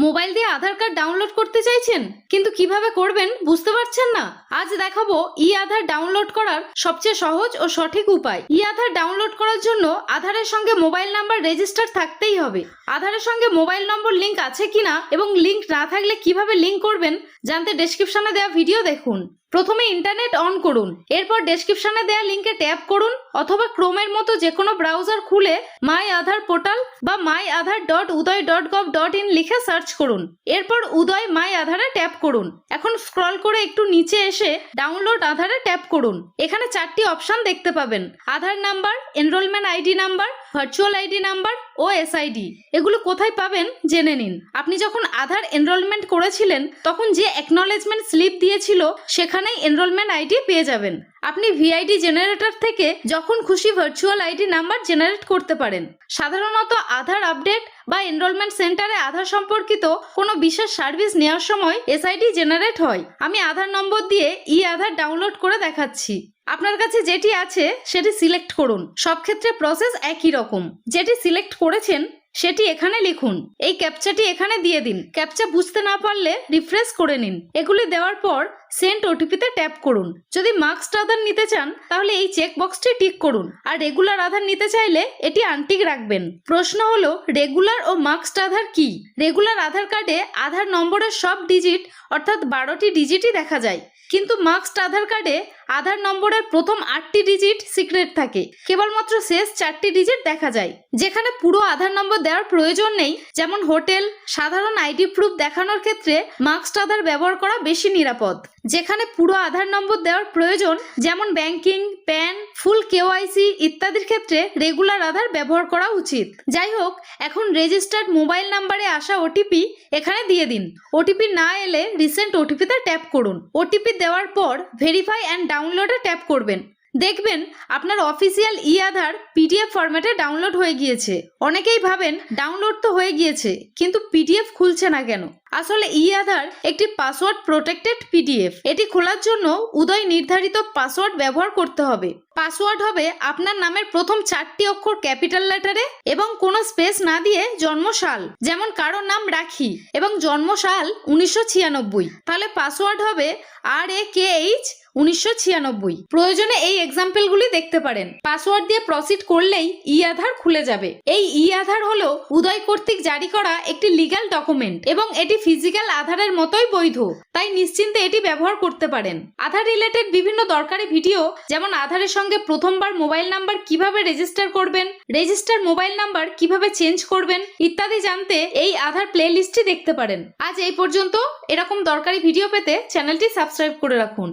Mobile দিয়ে আধার card download করতে চাইছেন কিন্তু কিভাবে করবেন বুঝতে পারছেন না? আজ দেখাবো ই আধার ডাউনলোড করার সবচেয়ে সহজ ও সঠিক উপায়। ই আধার ডাউনলোড করার জন্য আধারের সঙ্গে মোবাইল নাম্বার রেজিস্টার থাকতেই হবে। আধারের সঙ্গে মোবাইল নম্বর লিংক আছে কিনা এবং লিংক না থাকলে কিভাবে লিংক করবেন জানতে ডেসক্রিপশনে দেওয়া ভিডিও দেখুন। প্রথমে ইন্টারনেট অন করুন, এরপর ডেসক্রিপশনে দেওয়া লিংকে ট্যাপ করুন অথবা ক্রোমের মতো যে কোনো ব্রাউজার খুলে মাই আধার পোর্টাল বা myaadhar.udoy.gov.in লিখে সার্চ করুন। এরপর উদয় মাই আধারে ট্যাপ করুন। এখন স্ক্রল করে একটু নিচে এসে ডাউনলোড আধারে ট্যাপ করুন। এখানে 4টি অপশন দেখতে পাবেন: Aadhaar number, enrolment ID number, virtual ID number ও এসআইডি। এগুলো কোথায় পাবেন জেনে নিন। আপনি যখন আধার এনরোলমেন্ট করেছিলেন তখন যে অ্যাকনলেজমেন্ট স্লিপ দিয়েছিল সেখানেই এনরোলমেন্ট আইডি পেয়ে যাবেন। আপনি ভিআইডি জেনারেটর থেকে যখন খুশি ভার্চুয়াল আইডি নাম্বার জেনারেট করতে পারেন। সাধারণত আধার আপডেট বা এনরোলমেন্ট সেন্টারে আধার সম্পর্কিত কোনো বিশেষ সার্ভিস নেওয়ার সময় এসআইডি জেনারেট হয়। আমি আধার নম্বর দিয়ে ই আধার ডাউনলোড করে দেখাচ্ছি। আপনার কাছে যেটি আছে সেটি সিলেক্ট করুন। সব ক্ষেত্রে প্রসেস একই রকম। যেটি সিলেক্ট করেছেন সেটি এখানে লিখুন। এই ক্যাপচাটি এখানে দিয়ে দিন। ক্যাপচা বুঝতে না পারলে রিফ্রেশ করে নিন। এগুলি দেওয়ার পর সেন্ড ওটিপিতে ট্যাপ করুন। যদি মাস্কড আধার নিতে চান তাহলে এই চেক বক্সটি টিক করুন, আর রেগুলার আধার নিতে চাইলে এটি আনটিক রাখবেন। প্রশ্ন হলো, রেগুলার ও মাস্কড আধার কি? রেগুলার আধার কার্ডে আধার নম্বরের সব ডিজিট অর্থাৎ 12টি ডিজিটই দেখা যায়, কিন্তু মাস্কড আধার কার্ডে আধার নম্বরের প্রথম 8টি ডিজিট সিক্রেট থাকে। কেবলমাত্র শেষ 4টি ডিজিট দেখা যায়। যেখানে পুরো আধার নম্বর দেওয়ার প্রয়োজন নেই, যেমন হোটেল, সাধারণ আইডি প্রুফ দেখানোর ক্ষেত্রে মাস্কড আধার ব্যবহার করা বেশি নিরাপদ। যেখানে পুরো আধার নম্বর দেওয়ার প্রয়োজন, যেমন ব্যাংকিং, প্যান, ফুল কেওয়াইসি ইত্যাদির ক্ষেত্রে রেগুলার আধার ব্যবহার করা উচিত। যাই হোক, এখন রেজিস্টার্ড মোবাইল নাম্বারে আসা ওটিপি এখানে দিয়ে দিন। ওটিপি না এলে রিসেন্ট ওটিপিতে ট্যাপ করুন। ওটিপি দেওয়ার পর ভেরিফাই অ্যান্ড ডাউনলোডে ট্যাপ করবেন। দেখবেন আপনার অফিসিয়াল ই আধার পিডিএফ ফরম্যাটে ডাউনলোড হয়ে গিয়েছে। অনেকেই ভাবেন ডাউনলোড তো হয়ে গিয়েছে কিন্তু পিডিএফ খুলছে না কেন? আসলে ই আধার একটি পাসওয়ার্ড প্রোটেক্টেড পিডিএফ। এটি খোলার জন্য উদয় নির্ধারিত পাসওয়ার্ড ব্যবহার করতে হবে। পাসওয়ার্ড হবে আপনার নামের প্রথম 4টি অক্ষর ক্যাপিটাল লেটারে এবং কোনো স্পেস না দিয়ে জন্মসাল, যেমন কারোর নাম রাখি এবং জন্মসাল 1996। তাহলে পাসওয়ার্ড হবে RAKH 1996। প্রয়োজনে এই এক্সাম্পলগুলি দেখতে পারেন। পাসওয়ার্ড দিয়ে প্রসিড করলেই ই আধার খুলে যাবে। এই ই আধার হলো উদয় কর্তৃক জারি করা একটি লিগ্যাল ডকুমেন্ট এবং এটি ফিজিক্যাল আধারের মতোই বৈধ, তাই নিশ্চিন্তে এটি ব্যবহার করতে পারেন। আধার রিলেটেড বিভিন্ন দরকারি ভিডিও, যেমন আধারের সঙ্গে প্রথমবার মোবাইল নাম্বার কিভাবে রেজিস্টার করবেন, রেজিস্টার মোবাইল নাম্বার কিভাবে চেঞ্জ করবেন ইত্যাদি জানতে এই আধার প্লে লিস্টটি দেখতে পারেন। আজ এই পর্যন্ত। এরকম দরকারি ভিডিও পেতে চ্যানেলটি সাবস্ক্রাইব করে রাখুন।